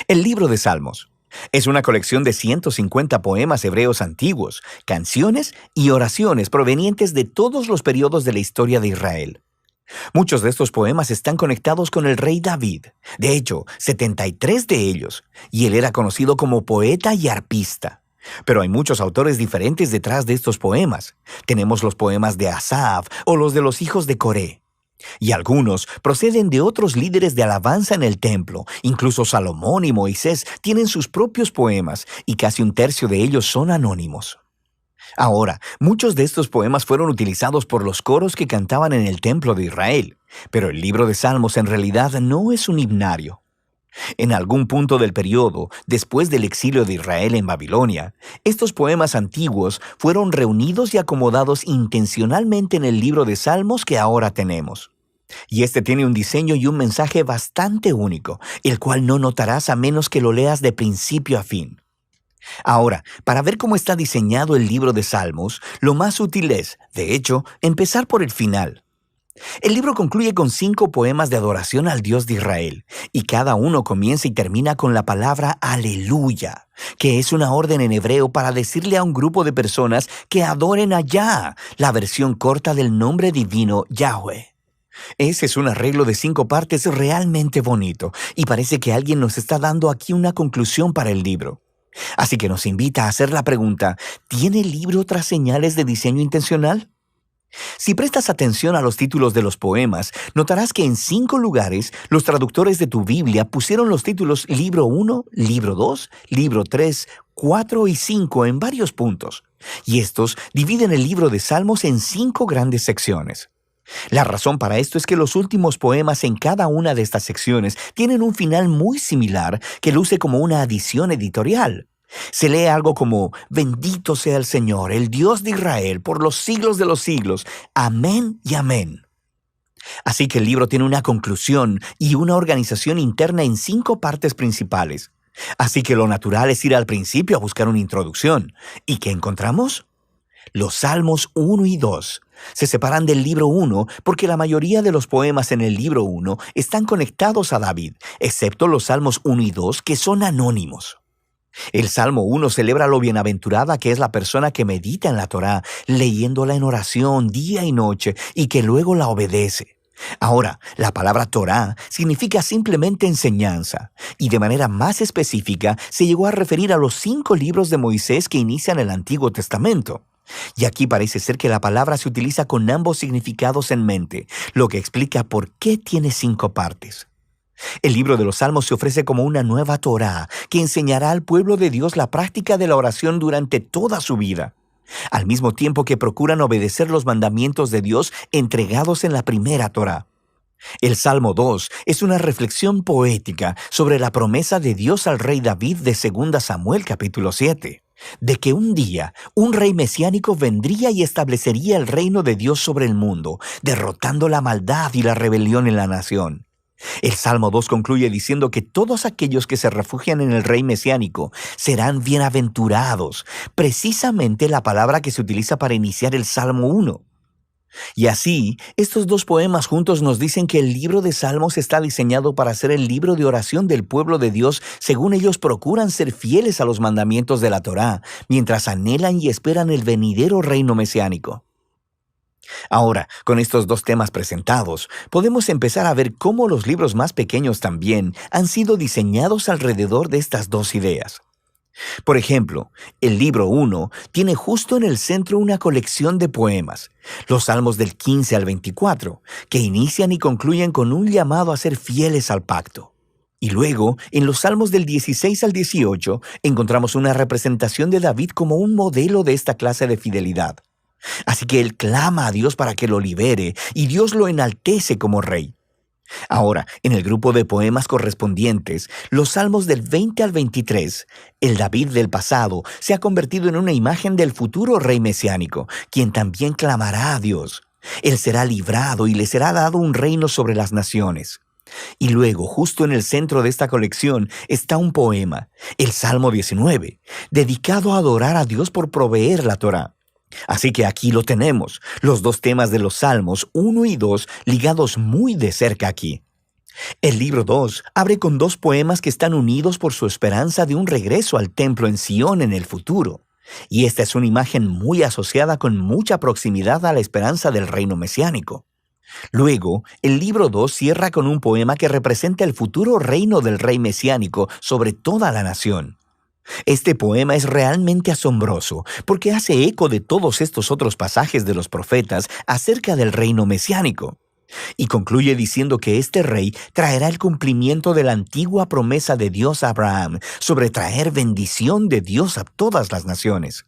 El libro de Salmos es una colección de 150 poemas hebreos antiguos, canciones y oraciones provenientes de todos los periodos de la historia de Israel. Muchos de estos poemas están conectados con el rey David, de hecho, 73 de ellos, y él era conocido como poeta y arpista. Pero hay muchos autores diferentes detrás de estos poemas. Tenemos los poemas de Asaf o los de los hijos de Coré. Y algunos proceden de otros líderes de alabanza en el templo. Incluso Salomón y Moisés tienen sus propios poemas y casi un tercio de ellos son anónimos. Ahora, muchos de estos poemas fueron utilizados por los coros que cantaban en el templo de Israel, pero el libro de Salmos en realidad no es un himnario. En algún punto del periodo, después del exilio de Israel en Babilonia, estos poemas antiguos fueron reunidos y acomodados intencionalmente en el libro de Salmos que ahora tenemos. Y este tiene un diseño y un mensaje bastante único, el cual no notarás a menos que lo leas de principio a fin. Ahora, para ver cómo está diseñado el libro de Salmos, lo más útil es, de hecho, empezar por el final. El libro concluye con 5 poemas de adoración al Dios de Israel, y cada uno comienza y termina con la palabra aleluya, que es una orden en hebreo para decirle a un grupo de personas que adoren a Yah, la versión corta del nombre divino Yahweh. Ese es un arreglo de 5 partes realmente bonito, y parece que alguien nos está dando aquí una conclusión para el libro. Así que nos invita a hacer la pregunta, ¿tiene el libro otras señales de diseño intencional? Si prestas atención a los títulos de los poemas, notarás que en 5 lugares los traductores de tu Biblia pusieron los títulos Libro 1, Libro 2, Libro 3, 4 y 5 en varios puntos. Y estos dividen el libro de Salmos en 5 grandes secciones. La razón para esto es que los últimos poemas en cada una de estas secciones tienen un final muy similar que luce como una adición editorial. Se lee algo como, bendito sea el Señor, el Dios de Israel, por los siglos de los siglos. Amén y amén. Así que el libro tiene una conclusión y una organización interna en 5 partes principales. Así que lo natural es ir al principio a buscar una introducción. ¿Y qué encontramos? Los Salmos 1 y 2 se separan del libro 1 porque la mayoría de los poemas en el libro 1 están conectados a David, excepto los Salmos 1 y 2 que son anónimos. El Salmo 1 celebra lo bienaventurada que es la persona que medita en la Torá, leyéndola en oración día y noche y que luego la obedece. Ahora, la palabra Torá significa simplemente enseñanza, y de manera más específica se llegó a referir a los 5 libros de Moisés que inician el Antiguo Testamento. Y aquí parece ser que la palabra se utiliza con ambos significados en mente, lo que explica por qué tiene 5 partes. El libro de los Salmos se ofrece como una nueva Torá que enseñará al pueblo de Dios la práctica de la oración durante toda su vida, al mismo tiempo que procuran obedecer los mandamientos de Dios entregados en la primera Torá. El Salmo 2 es una reflexión poética sobre la promesa de Dios al rey David de 2 Samuel capítulo 7, de que un día un rey mesiánico vendría y establecería el reino de Dios sobre el mundo, derrotando la maldad y la rebelión en la nación. El Salmo 2 concluye diciendo que todos aquellos que se refugian en el rey mesiánico serán bienaventurados, precisamente la palabra que se utiliza para iniciar el Salmo 1. Y así, estos 2 poemas juntos nos dicen que el libro de Salmos está diseñado para ser el libro de oración del pueblo de Dios según ellos procuran ser fieles a los mandamientos de la Torá, mientras anhelan y esperan el venidero reino mesiánico. Ahora, con estos 2 temas presentados, podemos empezar a ver cómo los libros más pequeños también han sido diseñados alrededor de estas 2 ideas. Por ejemplo, el libro 1 tiene justo en el centro una colección de poemas, los Salmos del 15 al 24, que inician y concluyen con un llamado a ser fieles al pacto. Y luego, en los Salmos del 16 al 18, encontramos una representación de David como un modelo de esta clase de fidelidad. Así que él clama a Dios para que lo libere y Dios lo enaltece como rey. Ahora, en el grupo de poemas correspondientes, los Salmos del 20 al 23, el David del pasado se ha convertido en una imagen del futuro rey mesiánico, quien también clamará a Dios. Él será librado y le será dado un reino sobre las naciones. Y luego, justo en el centro de esta colección, está un poema, el Salmo 19, dedicado a adorar a Dios por proveer la Torá. Así que aquí lo tenemos, los 2 temas de los Salmos 1 y 2 ligados muy de cerca aquí. El libro 2 abre con dos poemas que están unidos por su esperanza de un regreso al templo en Sion en el futuro. Y esta es una imagen muy asociada con mucha proximidad a la esperanza del reino mesiánico. Luego, el libro 2 cierra con un poema que representa el futuro reino del rey mesiánico sobre toda la nación. Este poema es realmente asombroso porque hace eco de todos estos otros pasajes de los profetas acerca del reino mesiánico. Y concluye diciendo que este rey traerá el cumplimiento de la antigua promesa de Dios a Abraham sobre traer bendición de Dios a todas las naciones.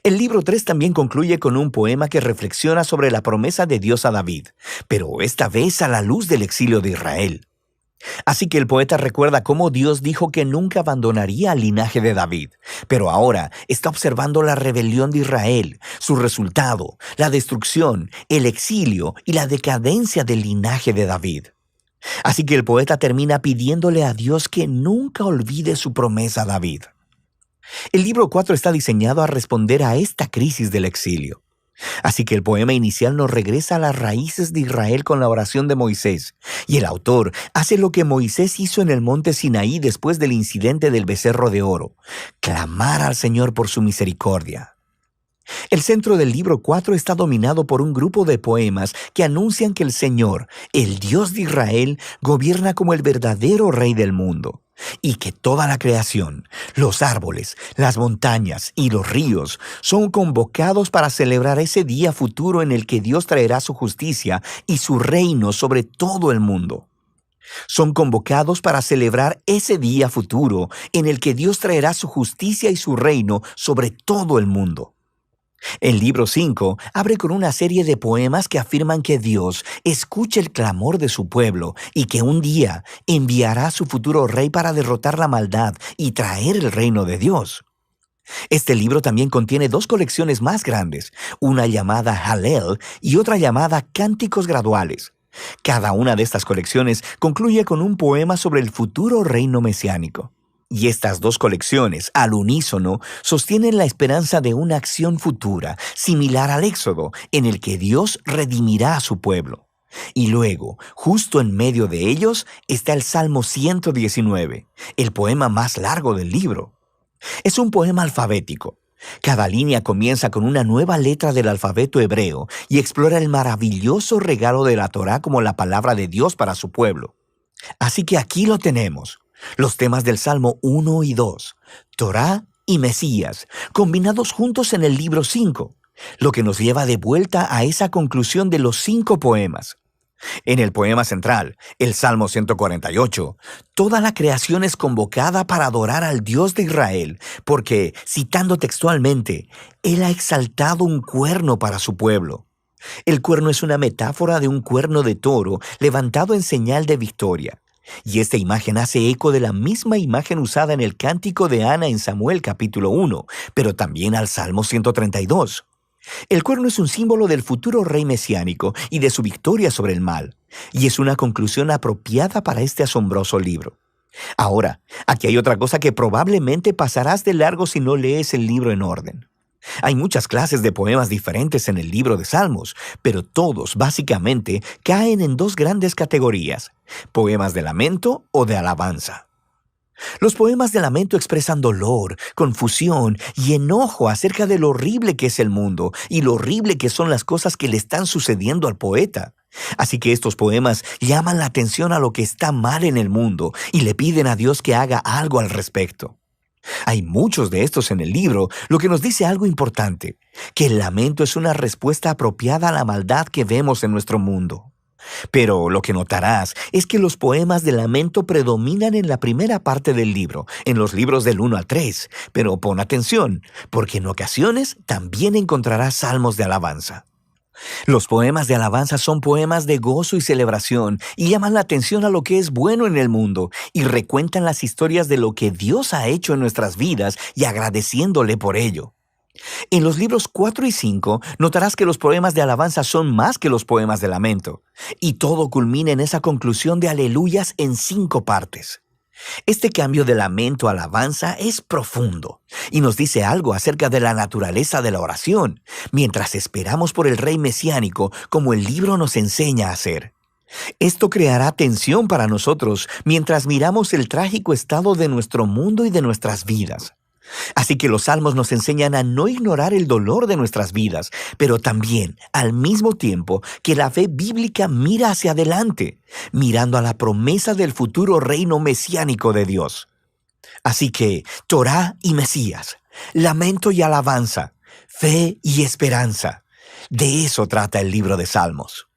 El libro 3 también concluye con un poema que reflexiona sobre la promesa de Dios a David, pero esta vez a la luz del exilio de Israel. Así que el poeta recuerda cómo Dios dijo que nunca abandonaría al linaje de David, pero ahora está observando la rebelión de Israel, su resultado, la destrucción, el exilio y la decadencia del linaje de David. Así que el poeta termina pidiéndole a Dios que nunca olvide su promesa a David. El libro 4 está diseñado a responder a esta crisis del exilio. Así que el poema inicial nos regresa a las raíces de Israel con la oración de Moisés, y el autor hace lo que Moisés hizo en el monte Sinaí después del incidente del becerro de oro: clamar al Señor por su misericordia. El centro del libro 4 está dominado por un grupo de poemas que anuncian que el Señor, el Dios de Israel, gobierna como el verdadero Rey del mundo, y que toda la creación, los árboles, las montañas y los ríos son convocados para celebrar ese día futuro en el que Dios traerá su justicia y su reino sobre todo el mundo. Son convocados para celebrar ese día futuro en el que Dios traerá su justicia y su reino sobre todo el mundo. El libro 5 abre con una serie de poemas que afirman que Dios escucha el clamor de su pueblo y que un día enviará a su futuro rey para derrotar la maldad y traer el reino de Dios. Este libro también contiene dos colecciones más grandes, una llamada Hallel y otra llamada Cánticos Graduales. Cada una de estas colecciones concluye con un poema sobre el futuro reino mesiánico. Y estas dos colecciones, al unísono, sostienen la esperanza de una acción futura, similar al Éxodo, en el que Dios redimirá a su pueblo. Y luego, justo en medio de ellos, está el Salmo 119, el poema más largo del libro. Es un poema alfabético. Cada línea comienza con una nueva letra del alfabeto hebreo y explora el maravilloso regalo de la Torá como la palabra de Dios para su pueblo. Así que aquí lo tenemos. Los temas del Salmo 1 y 2, Torá y Mesías, combinados juntos en el libro 5, lo que nos lleva de vuelta a esa conclusión de los 5 poemas. En el poema central, el Salmo 148, toda la creación es convocada para adorar al Dios de Israel, porque, citando textualmente, Él ha exaltado un cuerno para su pueblo. El cuerno es una metáfora de un cuerno de toro levantado en señal de victoria. Y esta imagen hace eco de la misma imagen usada en el cántico de Ana en Samuel capítulo 1, pero también al Salmo 132. El cuerno es un símbolo del futuro rey mesiánico y de su victoria sobre el mal, y es una conclusión apropiada para este asombroso libro. Ahora, aquí hay otra cosa que probablemente pasarás de largo si no lees el libro en orden. Hay muchas clases de poemas diferentes en el libro de Salmos, pero todos, básicamente, caen en dos grandes categorías: poemas de lamento o de alabanza. Los poemas de lamento expresan dolor, confusión y enojo acerca de lo horrible que es el mundo y lo horrible que son las cosas que le están sucediendo al poeta. Así que estos poemas llaman la atención a lo que está mal en el mundo y le piden a Dios que haga algo al respecto. Hay muchos de estos en el libro, lo que nos dice algo importante, que el lamento es una respuesta apropiada a la maldad que vemos en nuestro mundo. Pero lo que notarás es que los poemas de lamento predominan en la primera parte del libro, en los libros del 1 al 3, pero pon atención, porque en ocasiones también encontrarás salmos de alabanza. Los poemas de alabanza son poemas de gozo y celebración y llaman la atención a lo que es bueno en el mundo y recuentan las historias de lo que Dios ha hecho en nuestras vidas y agradeciéndole por ello. En los libros 4 y 5 notarás que los poemas de alabanza son más que los poemas de lamento, y todo culmina en esa conclusión de aleluyas en 5 partes. Este cambio de lamento a alabanza es profundo y nos dice algo acerca de la naturaleza de la oración, mientras esperamos por el rey mesiánico como el libro nos enseña a hacer. Esto creará tensión para nosotros mientras miramos el trágico estado de nuestro mundo y de nuestras vidas. Así que los salmos nos enseñan a no ignorar el dolor de nuestras vidas, pero también, al mismo tiempo, que la fe bíblica mira hacia adelante, mirando a la promesa del futuro reino mesiánico de Dios. Así que, Torá y Mesías, lamento y alabanza, fe y esperanza. De eso trata el libro de Salmos.